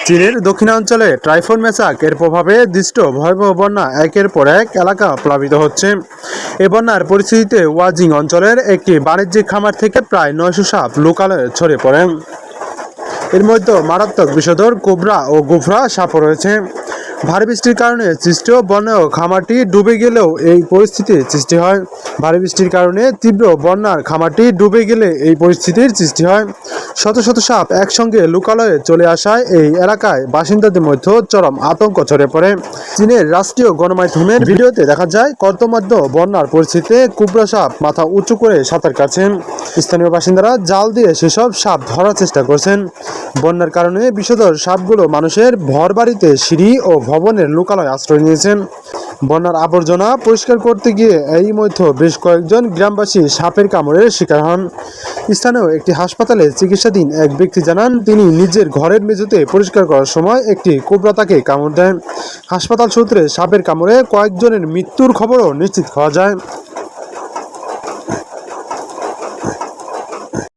চীনের দক্ষিণাঞ্চলে টাইফুন মেসাক এর প্রভাবে দৃষ্ট ভয়াবহ বন্যা একের পর এক এলাকা প্লাবিত হচ্ছে। এই বন্যার পরিস্থিতিতে ওয়াজিং অঞ্চলের একটি বাণিজ্যিক খামার থেকে প্রায় 900 সাপ লোকালয়ে ছড়িয়ে পড়ে। এর মধ্যে মারাত্মক বিষধর কোবরা ও গোফরা সাপও রয়েছে। ভারী বৃষ্টির কারণে সৃষ্ট বন্যায় খামারটি ডুবে গেলেও এই পরিস্থিতির সৃষ্টি হয়। ভারী বৃষ্টির কারণে তীব্র বন্যার খামারটি ডুবে গেলে এই পরিস্থিতির সৃষ্টি হয়। শত শত সাপ একসঙ্গে লোকালয়ে চলে আসায় এই এলাকায় বাসিন্দাদের মধ্যে চরম আতঙ্ক ছড়িয়ে পড়ে। চীনের রাষ্ট্রীয় গণমাধ্যমের ভিডিওতে দেখা যায় কর্দমাক্ত বন্যার পরিস্থিতিতে কোবরা সাপ মাথা উঁচু করে সাঁতার কাটছেন। স্থানীয় বাসিন্দারা জাল দিয়ে সেসব সাপ ধরার চেষ্টা করছেন। বন্যার কারণে বিষধর সাপগুলো মানুষের ঘরবাড়িতে, সিঁড়ি ও ভবনের লোকালয়ে আশ্রয় নিয়েছেন। বন্যার আবর্জনা পরিষ্কার করতে গিয়ে এই মধ্যে বেশ কয়েকজন গ্রামবাসী সাপের কামড়ের শিকার হন। স্থানীয় একটি হাসপাতালে চিকিৎসাধীন এক ব্যক্তি জানান, তিনি নিজের ঘরের মেঝেতে পরিষ্কার করার সময় একটি কোবরা তাকে কামড় দেন। হাসপাতাল সূত্রে সাপের কামড়ে কয়েকজনের মৃত্যুর খবরও নিশ্চিত হওয়া যায়।